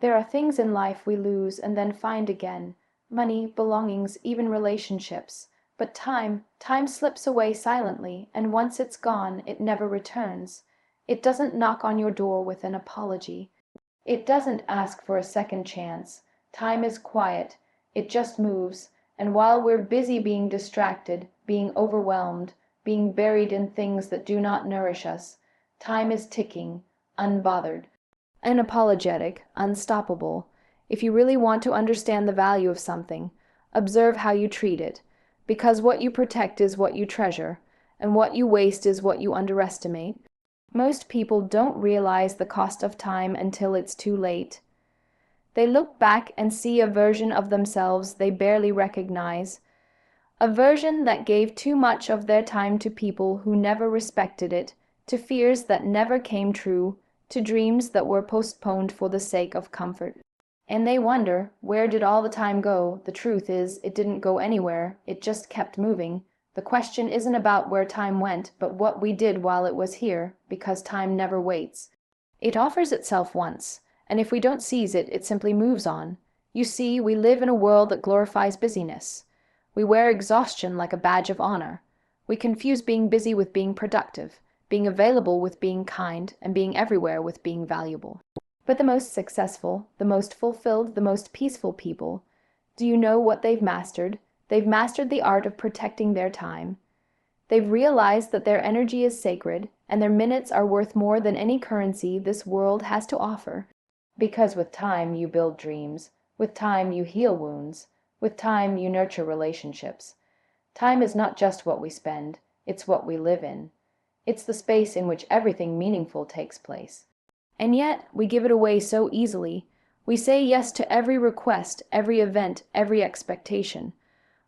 There are things in life we lose and then find again: money, belongings, even relationships. But time slips away silently, and once it's gone, it never returns. It doesn't knock on your door with an apology. It doesn't ask for a second chance. Time is quiet. It just moves, and while we're busy being distracted, being overwhelmed, being buried in things that do not nourish us, time is ticking, unbothered, unapologetic, unstoppable. If you really want to understand the value of something, observe how you treat it, because what you protect is what you treasure, and what you waste is what you underestimate. Most people don't realize the cost of time until it's too late. They look back and see a version of themselves they barely recognize, a version that gave too much of their time to people who never respected it, to fears that never came true, to dreams that were postponed for the sake of comfort. And they wonder, where did all the time go? The truth is, it didn't go anywhere, it just kept moving. The question isn't about where time went, but what we did while it was here, because time never waits. It offers itself once, and if we don't seize it, it simply moves on. You see, we live in a world that glorifies busyness. We wear exhaustion like a badge of honor. We confuse being busy with being productive, being available with being kind, and being everywhere with being valuable. But the most successful, the most fulfilled, the most peaceful people, do you know what they've mastered? They've mastered the art of protecting their time. They've realized that their energy is sacred, and their minutes are worth more than any currency this world has to offer. Because with time you build dreams, with time you heal wounds, with time you nurture relationships. Time is not just what we spend, it's what we live in. It's the space in which everything meaningful takes place. And yet, we give it away so easily. We say yes to every request, every event, every expectation.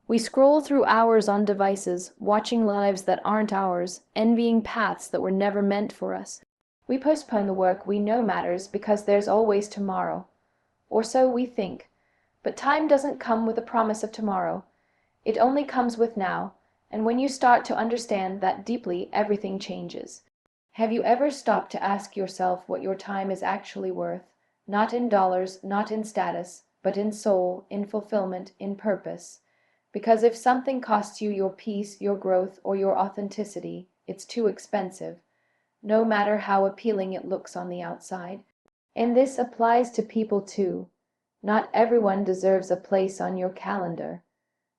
We scroll through hours on devices, watching lives that aren't ours, envying paths that were never meant for us. We postpone the work we know matters because there's always tomorrow. Or so we think. But time doesn't come with a promise of tomorrow. It only comes with now, and when you start to understand that deeply, everything changes. Have you ever stopped to ask yourself what your time is actually worth? Not in dollars, not in status, but in soul, in fulfillment, in purpose. Because if something costs you your peace, your growth, or your authenticity, it's too expensive, no matter how appealing it looks on the outside. And this applies to people too. Not everyone deserves a place on your calendar.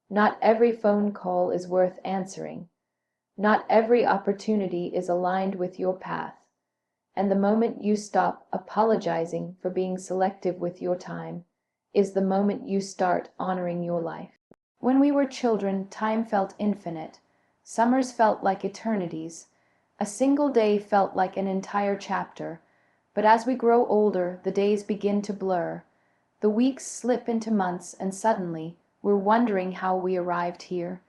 Not every phone call is worth answering. Not every opportunity is aligned with your path. And the moment you stop apologizing for being selective with your time is the moment you start honoring your life. When we were children, time felt infinite. Summers felt like eternities. A single day felt like an entire chapter. But as we grow older, the days begin to blur. The weeks slip into months, and suddenly, we're wondering how we arrived here.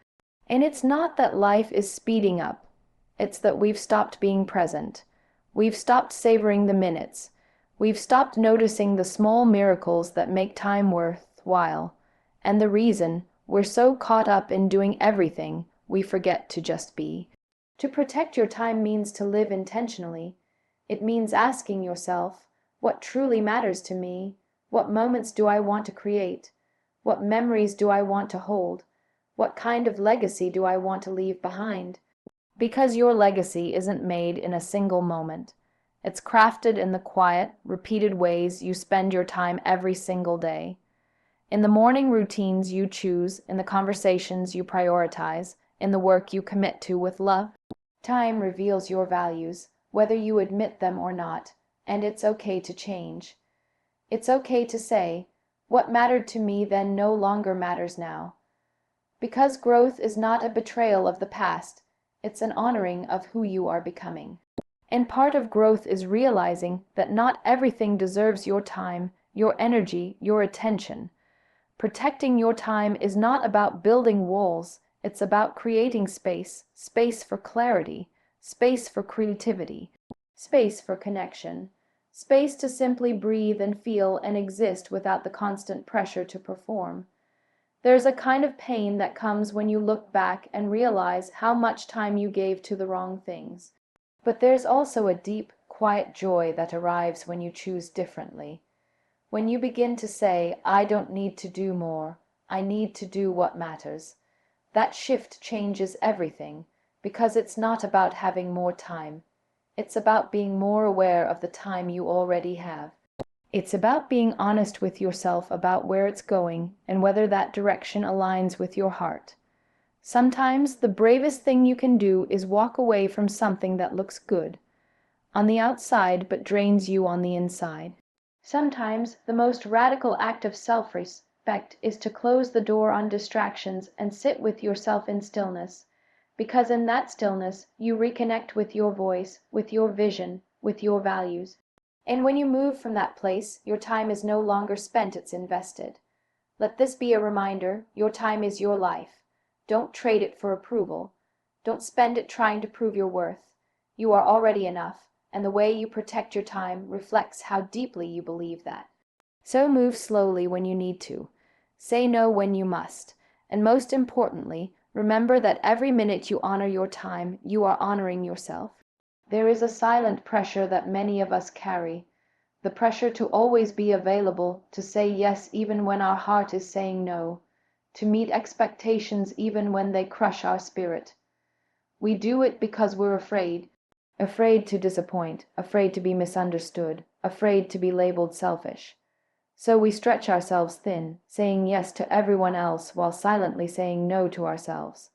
And it's not that life is speeding up. It's that we've stopped being present. We've stopped savoring the minutes. We've stopped noticing the small miracles that make time worthwhile. And the reason, we're so caught up in doing everything, we forget to just be. To protect your time means to live intentionally. It means asking yourself, what truly matters to me? What moments do I want to create? What memories do I want to hold? What kind of legacy do I want to leave behind? Because your legacy isn't made in a single moment. It's crafted in the quiet, repeated ways you spend your time every single day. In the morning routines you choose, in the conversations you prioritize, in the work you commit to with love. Time reveals your values, whether you admit them or not, and it's okay to change. It's okay to say, what mattered to me then no longer matters now. Because growth is not a betrayal of the past, it's an honoring of who you are becoming. And part of growth is realizing that not everything deserves your time, your energy, your attention. Protecting your time is not about building walls, it's about creating space, space for clarity, space for creativity, space for connection, space to simply breathe and feel and exist without the constant pressure to perform. There's a kind of pain that comes when you look back and realize how much time you gave to the wrong things. But there's also a deep, quiet joy that arrives when you choose differently. When you begin to say, I don't need to do more, I need to do what matters, that shift changes everything, because it's not about having more time. It's about being more aware of the time you already have. It's about being honest with yourself about where it's going and whether that direction aligns with your heart. Sometimes the bravest thing you can do is walk away from something that looks good on the outside but drains you on the inside. Sometimes the most radical act of self-respect is to close the door on distractions and sit with yourself in stillness, because in that stillness you reconnect with your voice, with your vision, with your values. And when you move from that place, your time is no longer spent, it's invested. Let this be a reminder, your time is your life. Don't trade it for approval. Don't spend it trying to prove your worth. You are already enough, and the way you protect your time reflects how deeply you believe that. So move slowly when you need to. Say no when you must. And most importantly, remember that every minute you honor your time, you are honoring yourself. There is a silent pressure that many of us carry, the pressure to always be available, to say yes even when our heart is saying no, to meet expectations even when they crush our spirit. We do it because we're afraid, afraid to disappoint, afraid to be misunderstood, afraid to be labeled selfish. So we stretch ourselves thin, saying yes to everyone else while silently saying no to ourselves.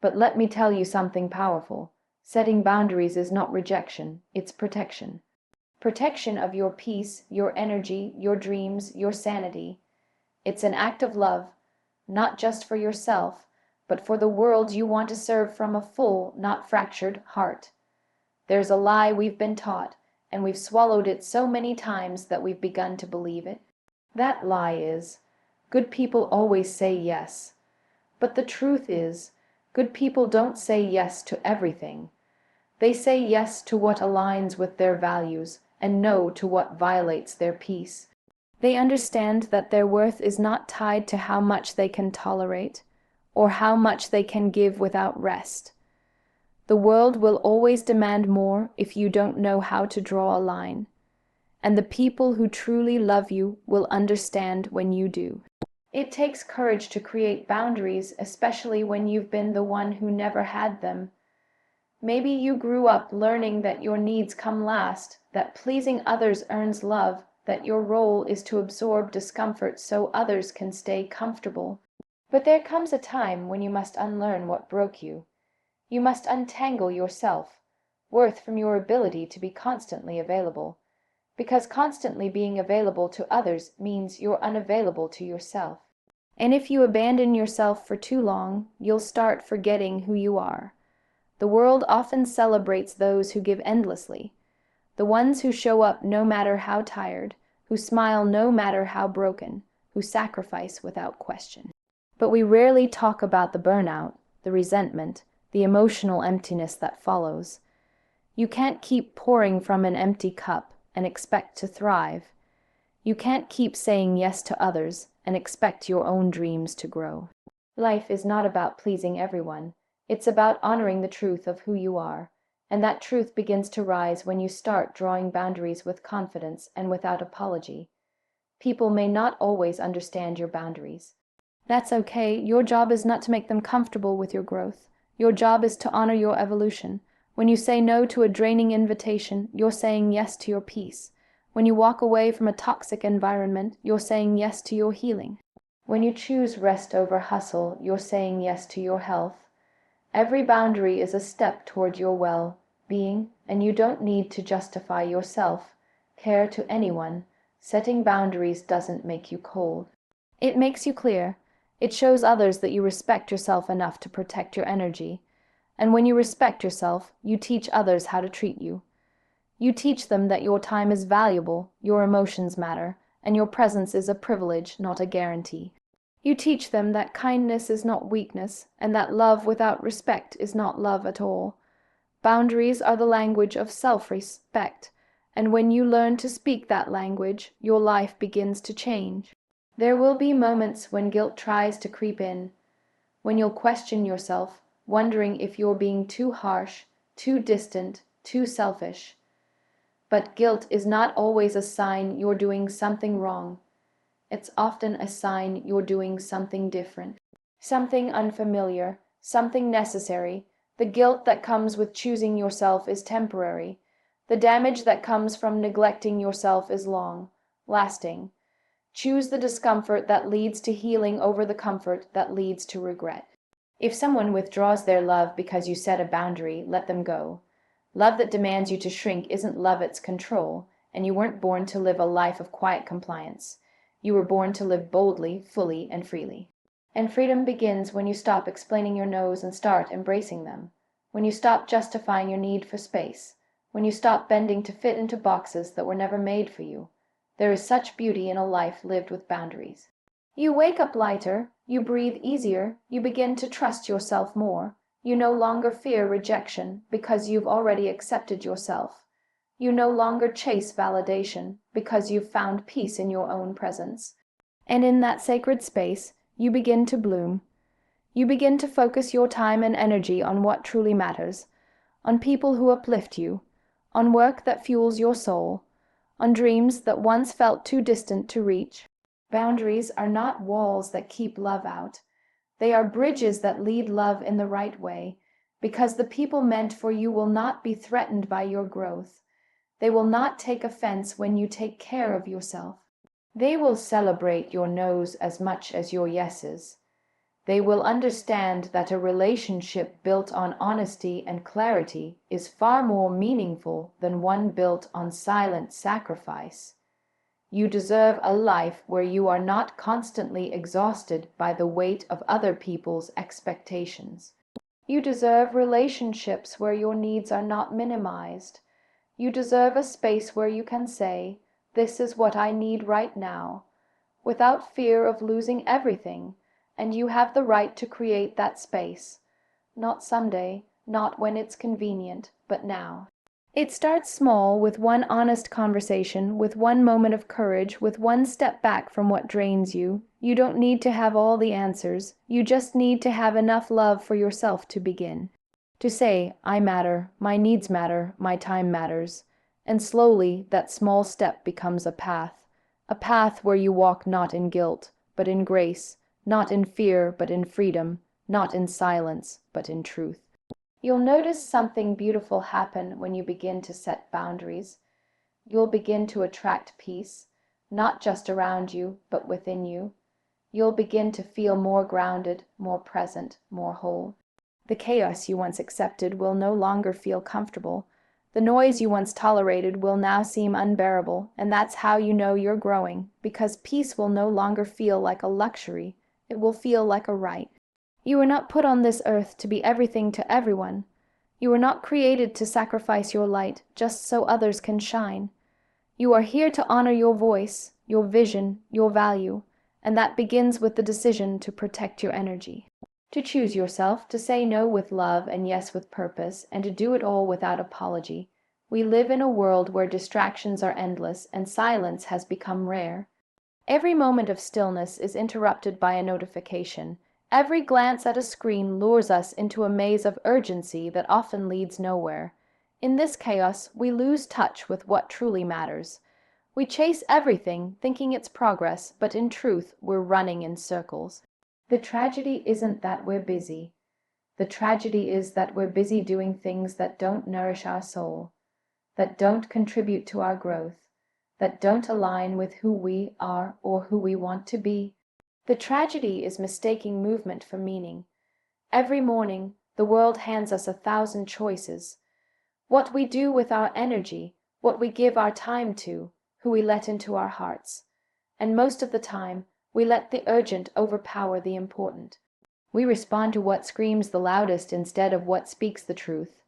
But let me tell you something powerful. Setting boundaries is not rejection, it's protection. Protection of your peace, your energy, your dreams, your sanity. It's an act of love, not just for yourself, but for the world you want to serve from a full, not fractured, heart. There's a lie we've been taught, and we've swallowed it so many times that we've begun to believe it. That lie is, good people always say yes. But the truth is, good people don't say yes to everything. They say yes to what aligns with their values and no to what violates their peace. They understand that their worth is not tied to how much they can tolerate or how much they can give without rest. The world will always demand more if you don't know how to draw a line. And the people who truly love you will understand when you do. It takes courage to create boundaries, especially when you've been the one who never had them. Maybe you grew up learning that your needs come last, that pleasing others earns love, that your role is to absorb discomfort so others can stay comfortable. But there comes a time when you must unlearn what broke you. You must untangle your self-worth from your ability to be constantly available, because constantly being available to others means you're unavailable to yourself. And if you abandon yourself for too long, you'll start forgetting who you are. The world often celebrates those who give endlessly, the ones who show up no matter how tired, who smile no matter how broken, who sacrifice without question. But we rarely talk about the burnout, the resentment, the emotional emptiness that follows. You can't keep pouring from an empty cup and expect to thrive. You can't keep saying yes to others and expect your own dreams to grow. Life is not about pleasing everyone. It's about honoring the truth of who you are, and that truth begins to rise when you start drawing boundaries with confidence and without apology. People may not always understand your boundaries. That's okay. Your job is not to make them comfortable with your growth. Your job is to honor your evolution. When you say no to a draining invitation, you're saying yes to your peace. When you walk away from a toxic environment, you're saying yes to your healing. When you choose rest over hustle, you're saying yes to your health. Every boundary is a step toward your well-being, and you don't need to justify yourself, care to anyone. Setting boundaries doesn't make you cold. It makes you clear. It shows others that you respect yourself enough to protect your energy. And when you respect yourself, you teach others how to treat you. You teach them that your time is valuable, your emotions matter, and your presence is a privilege, not a guarantee. You teach them that kindness is not weakness, and that love without respect is not love at all. Boundaries are the language of self-respect, and when you learn to speak that language, your life begins to change. There will be moments when guilt tries to creep in, when you'll question yourself, wondering if you're being too harsh, too distant, too selfish. But guilt is not always a sign you're doing something wrong. It's often a sign you're doing something different, something unfamiliar, something necessary. The guilt that comes with choosing yourself is temporary. The damage that comes from neglecting yourself is long lasting. Choose the discomfort that leads to healing over the comfort that leads to regret. If someone withdraws their love because you set a boundary, let them go. Love that demands you to shrink isn't love, it's control, and you weren't born to live a life of quiet compliance. You were born to live boldly, fully, and freely. And freedom begins when you stop explaining your no's and start embracing them. When you stop justifying your need for space. When you stop bending to fit into boxes that were never made for you. There is such beauty in a life lived with boundaries. You wake up lighter, you breathe easier, you begin to trust yourself more. You no longer fear rejection because you've already accepted yourself. You no longer chase validation because you've found peace in your own presence. And in that sacred space, you begin to bloom. You begin to focus your time and energy on what truly matters, on people who uplift you, on work that fuels your soul, on dreams that once felt too distant to reach. Boundaries are not walls that keep love out. They are bridges that lead love in the right way, because the people meant for you will not be threatened by your growth. They will not take offense when you take care of yourself. They will celebrate your no's as much as your yeses. They will understand that a relationship built on honesty and clarity is far more meaningful than one built on silent sacrifice. You deserve a life where you are not constantly exhausted by the weight of other people's expectations. You deserve relationships where your needs are not minimized. You deserve a space where you can say, "This is what I need right now," without fear of losing everything. And you have the right to create that space. Not someday, not when it's convenient, but now. It starts small, with one honest conversation, with one moment of courage, with one step back from what drains you. You don't need to have all the answers. You just need to have enough love for yourself to begin. To say, "I matter, my needs matter, my time matters." And slowly that small step becomes a path where you walk not in guilt, but in grace, not in fear, but in freedom, not in silence, but in truth. You'll notice something beautiful happen when you begin to set boundaries. You'll begin to attract peace, not just around you, but within you. You'll begin to feel more grounded, more present, more whole. The chaos you once accepted will no longer feel comfortable. The noise you once tolerated will now seem unbearable, and that's how you know you're growing, because peace will no longer feel like a luxury. It will feel like a right. You were not put on this earth to be everything to everyone. You were not created to sacrifice your light just so others can shine. You are here to honor your voice, your vision, your value, and that begins with the decision to protect your energy. To choose yourself, to say no with love and yes with purpose, and to do it all without apology. We live in a world where distractions are endless and silence has become rare. Every moment of stillness is interrupted by a notification. Every glance at a screen lures us into a maze of urgency that often leads nowhere. In this chaos, we lose touch with what truly matters. We chase everything, thinking it's progress, but in truth, we're running in circles. The tragedy isn't that we're busy. The tragedy is that we're busy doing things that don't nourish our soul, that don't contribute to our growth, that don't align with who we are or who we want to be. The tragedy is mistaking movement for meaning. Every morning, the world hands us 1,000 choices. What we do with our energy, what we give our time to, who we let into our hearts. And most of the time, we let the urgent overpower the important. We respond to what screams the loudest instead of what speaks the truth.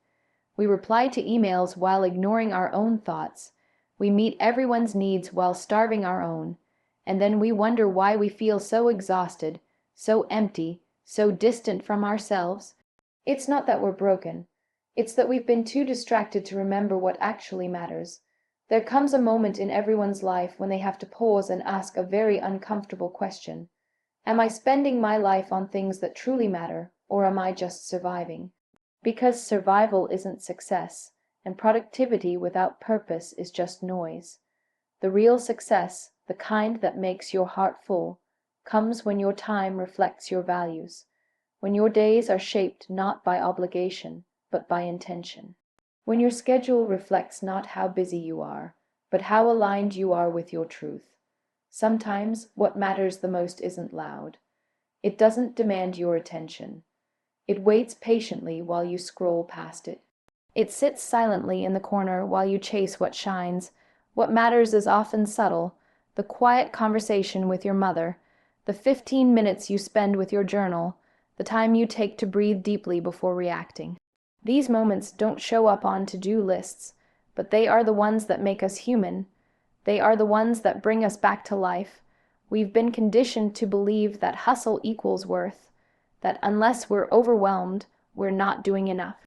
We reply to emails while ignoring our own thoughts. We meet everyone's needs while starving our own, and then we wonder why we feel so exhausted, so empty, so distant from ourselves. It's not that we're broken. It's that we've been too distracted to remember what actually matters. There comes a moment in everyone's life when they have to pause and ask a very uncomfortable question. Am I spending my life on things that truly matter, or am I just surviving? Because survival isn't success, and productivity without purpose is just noise. The real success, the kind that makes your heart full, comes when your time reflects your values, when your days are shaped not by obligation, but by intention. When your schedule reflects not how busy you are, but how aligned you are with your truth. Sometimes what matters the most isn't loud. It doesn't demand your attention. It waits patiently while you scroll past it. It sits silently in the corner while you chase what shines. What matters is often subtle: the quiet conversation with your mother, the 15 minutes you spend with your journal, the time you take to breathe deeply before reacting. These moments don't show up on to-do lists, but they are the ones that make us human. They are the ones that bring us back to life. We've been conditioned to believe that hustle equals worth, that unless we're overwhelmed, we're not doing enough.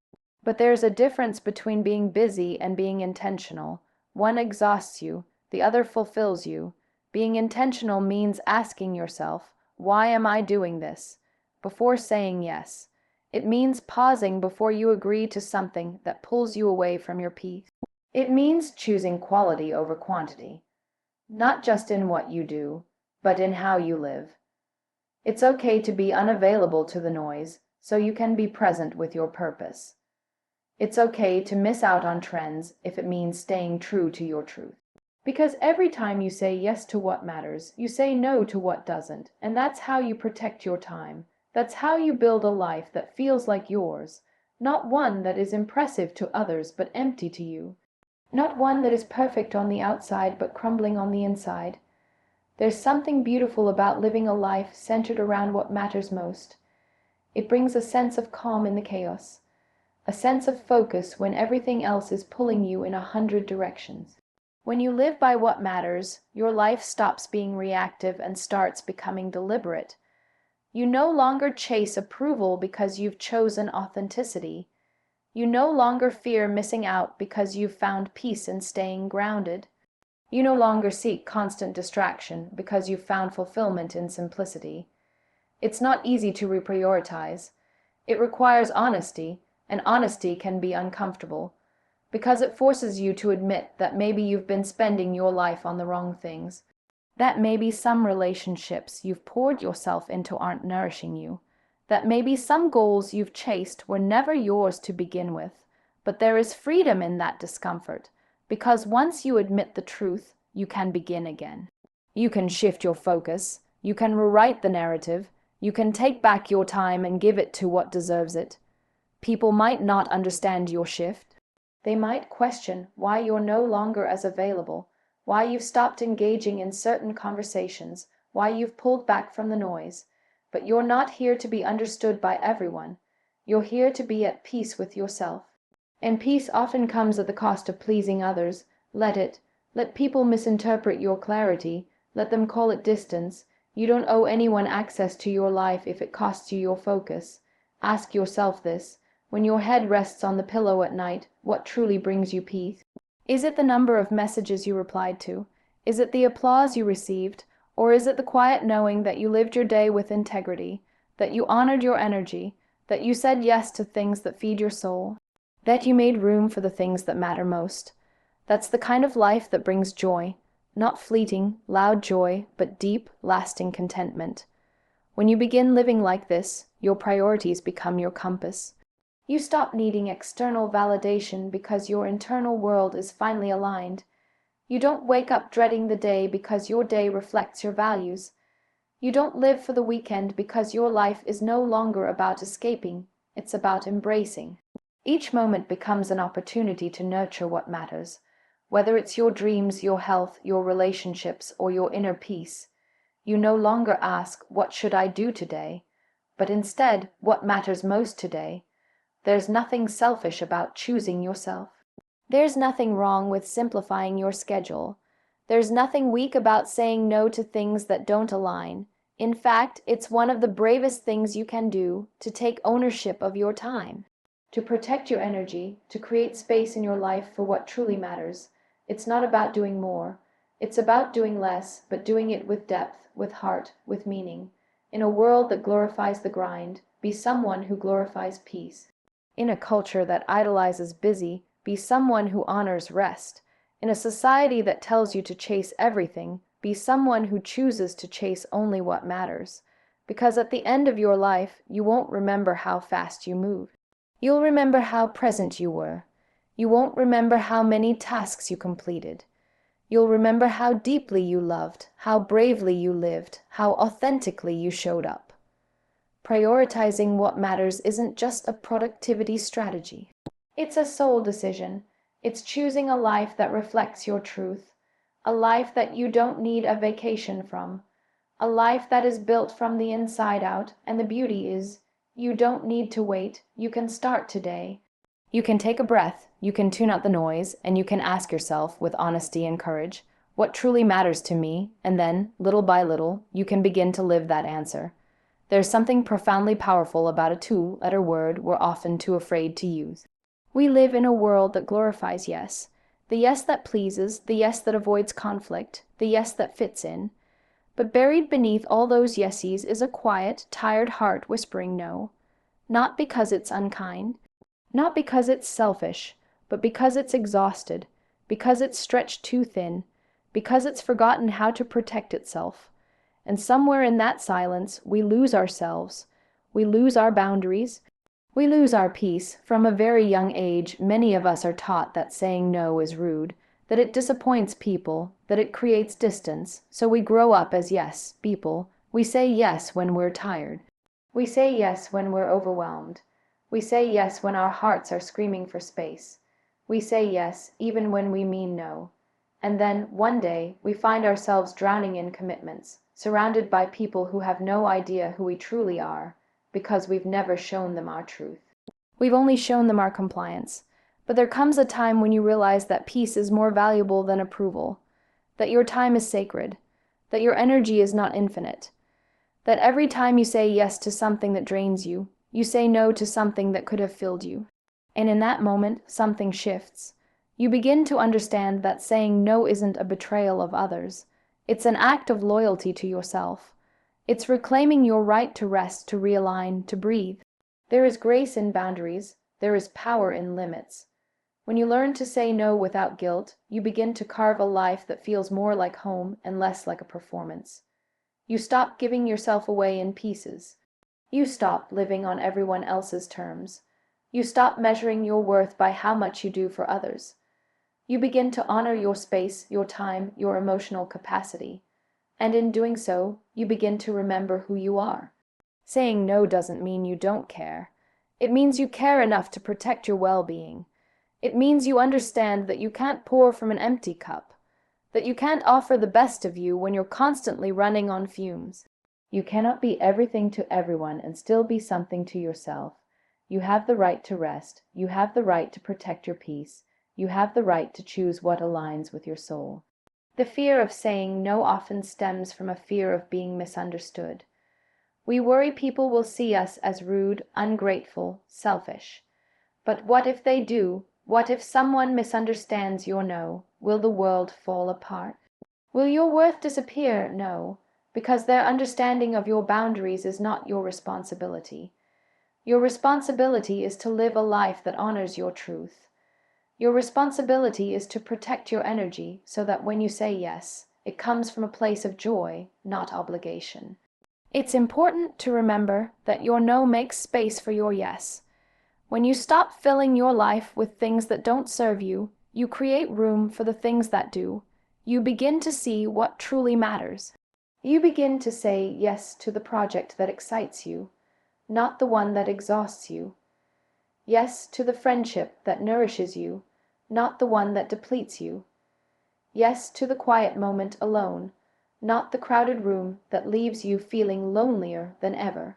But there's a difference between being busy and being intentional. One exhausts you, the other fulfills you. Being intentional means asking yourself, "Why am I doing this?" before saying yes. It means pausing before you agree to something that pulls you away from your peace. It means choosing quality over quantity, not just in what you do, but in how you live. It's okay to be unavailable to the noise, so you can be present with your purpose. It's okay to miss out on trends if it means staying true to your truth. Because every time you say yes to what matters, you say no to what doesn't, and that's how you protect your time. That's how you build a life that feels like yours, not one that is impressive to others but empty to you. Not one that is perfect on the outside but crumbling on the inside. There's something beautiful about living a life centered around what matters most. It brings a sense of calm in the chaos, a sense of focus when everything else is pulling you in 100 directions. When you live by what matters, your life stops being reactive and starts becoming deliberate. You no longer chase approval because you've chosen authenticity. You no longer fear missing out because you've found peace in staying grounded. You no longer seek constant distraction because you've found fulfillment in simplicity. It's not easy to reprioritize. It requires honesty, and honesty can be uncomfortable, because it forces you to admit that maybe you've been spending your life on the wrong things. That maybe some relationships you've poured yourself into aren't nourishing you. That maybe some goals you've chased were never yours to begin with. But there is freedom in that discomfort, because once you admit the truth, you can begin again. You can shift your focus. You can rewrite the narrative. You can take back your time and give it to what deserves it. People might not understand your shift. They might question why you're no longer as available, why you've stopped engaging in certain conversations, why you've pulled back from the noise. But you're not here to be understood by everyone. You're here to be at peace with yourself. And peace often comes at the cost of pleasing others. Let it. Let people misinterpret your clarity. Let them call it distance. You don't owe anyone access to your life if it costs you your focus. Ask yourself this. When your head rests on the pillow at night, what truly brings you peace? Is it the number of messages you replied to? Is it the applause you received? Or is it the quiet knowing that you lived your day with integrity, that you honored your energy, that you said yes to things that feed your soul, that you made room for the things that matter most? That's the kind of life that brings joy, not fleeting, loud joy, but deep, lasting contentment. When you begin living like this, your priorities become your compass. You stop needing external validation because your internal world is finally aligned. You don't wake up dreading the day because your day reflects your values. You don't live for the weekend because your life is no longer about escaping, it's about embracing. Each moment becomes an opportunity to nurture what matters, whether it's your dreams, your health, your relationships, or your inner peace. You no longer ask, "What should I do today?" but instead, "What matters most today?" There's nothing selfish about choosing yourself. There's nothing wrong with simplifying your schedule. There's nothing weak about saying no to things that don't align. In fact, it's one of the bravest things you can do to take ownership of your time, to protect your energy, to create space in your life for what truly matters. It's not about doing more. It's about doing less, but doing it with depth, with heart, with meaning. In a world that glorifies the grind, be someone who glorifies peace. In a culture that idolizes busy, Be someone who honors rest. In a society that tells you to chase everything, be someone who chooses to chase only what matters. Because at the end of your life, you won't remember how fast you moved. You'll remember how present you were. You won't remember how many tasks you completed. You'll remember how deeply you loved, how bravely you lived, how authentically you showed up. Prioritizing what matters isn't just a productivity strategy. It's a soul decision. It's choosing a life that reflects your truth, a life that you don't need a vacation from, a life that is built from the inside out, and the beauty is, you don't need to wait, you can start today. You can take a breath, you can tune out the noise, and you can ask yourself, with honesty and courage, what truly matters to me, and then, little by little, you can begin to live that answer. There's something profoundly powerful about a two-letter word we're often too afraid to use. We live in a world that glorifies yes. The yes that pleases, the yes that avoids conflict, the yes that fits in. But buried beneath all those yeses is a quiet, tired heart whispering no. Not because it's unkind, not because it's selfish, but because it's exhausted, because it's stretched too thin, because it's forgotten how to protect itself. And somewhere in that silence, we lose ourselves. We lose our boundaries. We lose our peace. From a very young age, many of us are taught that saying no is rude, that it disappoints people, that it creates distance. So we grow up as yes people. We say yes when we're tired. We say yes when we're overwhelmed. We say yes when our hearts are screaming for space. We say yes even when we mean no. And then, one day, we find ourselves drowning in commitments, surrounded by people who have no idea who we truly are, because we've never shown them our truth. We've only shown them our compliance. But there comes a time when you realize that peace is more valuable than approval, that your time is sacred, that your energy is not infinite, that every time you say yes to something that drains you, you say no to something that could have filled you. And in that moment, something shifts. You begin to understand that saying no isn't a betrayal of others. It's an act of loyalty to yourself. It's reclaiming your right to rest, to realign, to breathe. There is grace in boundaries. There is power in limits. When you learn to say no without guilt, you begin to carve a life that feels more like home and less like a performance. You stop giving yourself away in pieces. You stop living on everyone else's terms. You stop measuring your worth by how much you do for others. You begin to honor your space, your time, your emotional capacity. And in doing so, you begin to remember who you are. Saying no doesn't mean you don't care. It means you care enough to protect your well-being. It means you understand that you can't pour from an empty cup, that you can't offer the best of you when you're constantly running on fumes. You cannot be everything to everyone and still be something to yourself. You have the right to rest. You have the right to protect your peace. You have the right to choose what aligns with your soul. The fear of saying no often stems from a fear of being misunderstood. We worry people will see us as rude, ungrateful, selfish. But what if they do? What if someone misunderstands your no? Will the world fall apart? Will your worth disappear? No, because their understanding of your boundaries is not your responsibility. Your responsibility is to live a life that honors your truth. Your responsibility is to protect your energy so that when you say yes, it comes from a place of joy, not obligation. It's important to remember that your no makes space for your yes. When you stop filling your life with things that don't serve you, you create room for the things that do. You begin to see what truly matters. You begin to say yes to the project that excites you, not the one that exhausts you. Yes to the friendship that nourishes you, not the one that depletes you. Yes to the quiet moment alone, not the crowded room that leaves you feeling lonelier than ever.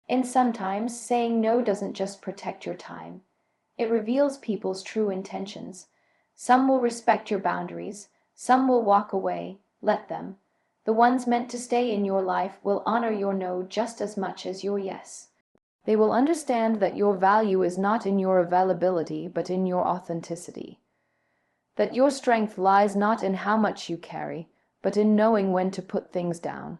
And sometimes saying no doesn't just protect your time. It reveals people's true intentions. Some will respect your boundaries. Some will walk away. Let them. The ones meant to stay in your life will honor your no just as much as your yes. They will understand that your value is not in your availability, but in your authenticity. That your strength lies not in how much you carry, but in knowing when to put things down.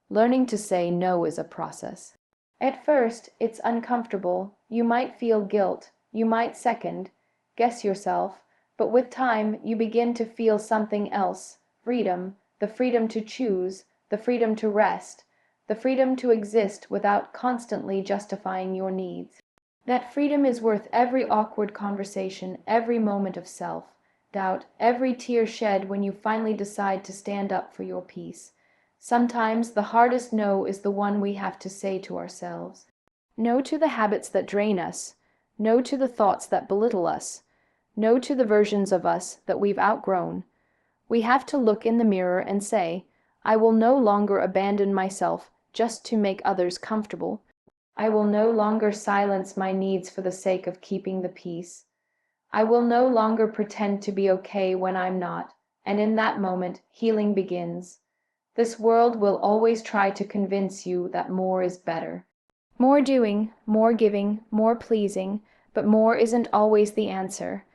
Learning to say no is a process. At first, it's uncomfortable. You might feel guilt. You might second guess yourself, but with time you begin to feel something else: freedom, the freedom to choose, the freedom to rest, the freedom to exist without constantly justifying your needs. That freedom is worth every awkward conversation, every moment of self-doubt, every tear shed when you finally decide to stand up for your peace. Sometimes the hardest no is the one we have to say to ourselves. No to the habits that drain us, no to the thoughts that belittle us, no to the versions of us that we've outgrown. We have to look in the mirror and say, I will no longer abandon myself just to make others comfortable. I will no longer silence my needs for the sake of keeping the peace. I will no longer pretend to be okay when I'm not, and in that moment, healing begins. This world will always try to convince you that more is better. More doing, more giving, more pleasing, but more isn't always the answer.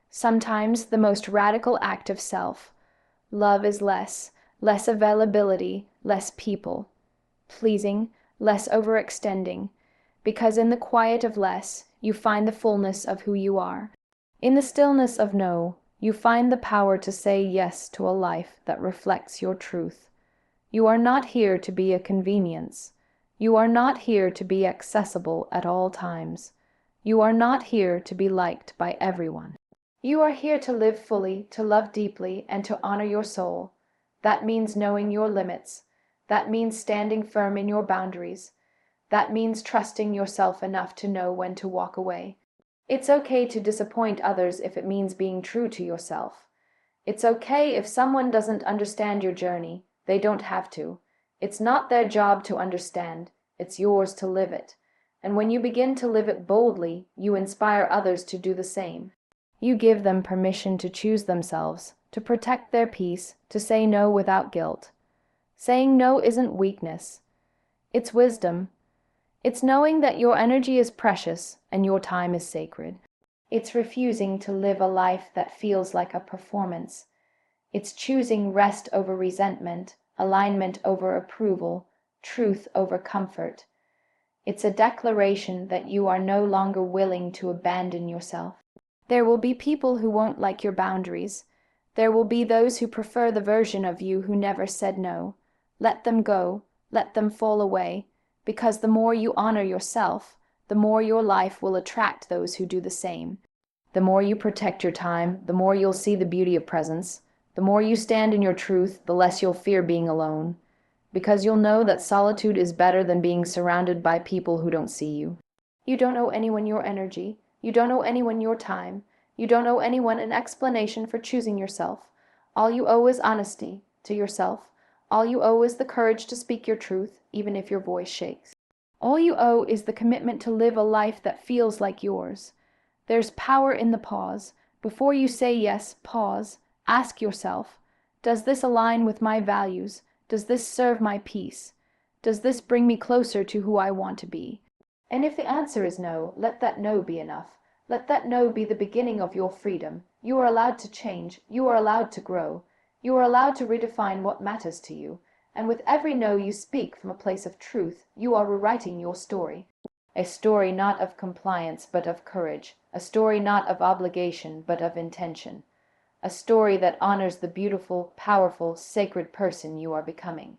Sometimes the most radical act of self-love is less availability, less people. Pleasing, less overextending, because in the quiet of less, you find the fullness of who you are. In the stillness of no, you find the power to say yes to a life that reflects your truth. You are not here to be a convenience. You are not here to be accessible at all times. You are not here to be liked by everyone. You are here to live fully, to love deeply, and to honor your soul. That means knowing your limits. That means standing firm in your boundaries. That means trusting yourself enough to know when to walk away. It's okay to disappoint others if it means being true to yourself. It's okay if someone doesn't understand your journey. They don't have to. It's not their job to understand. It's yours to live it. And when you begin to live it boldly, you inspire others to do the same. You give them permission to choose themselves, to protect their peace, to say no without guilt. Saying no isn't weakness. It's wisdom. It's knowing that your energy is precious and your time is sacred. It's refusing to live a life that feels like a performance. It's choosing rest over resentment, alignment over approval, truth over comfort. It's a declaration that you are no longer willing to abandon yourself. There will be people who won't like your boundaries. There will be those who prefer the version of you who never said no. Let them go, let them fall away, because the more you honor yourself, the more your life will attract those who do the same. The more you protect your time, the more you'll see the beauty of presence. The more you stand in your truth, the less you'll fear being alone, because you'll know that solitude is better than being surrounded by people who don't see you. You don't owe anyone your energy. You don't owe anyone your time. You don't owe anyone an explanation for choosing yourself. All you owe is honesty to yourself. All you owe is the courage to speak your truth, even if your voice shakes. All you owe is the commitment to live a life that feels like yours. There's power in the pause. Before you say yes, pause. Ask yourself, does this align with my values? Does this serve my peace? Does this bring me closer to who I want to be? And if the answer is no, let that no be enough. Let that no be the beginning of your freedom. You are allowed to change. You are allowed to grow. You are allowed to redefine what matters to you. And with every no you speak from a place of truth, you are rewriting your story. A story not of compliance, but of courage. A story not of obligation, but of intention. A story that honors the beautiful, powerful, sacred person you are becoming.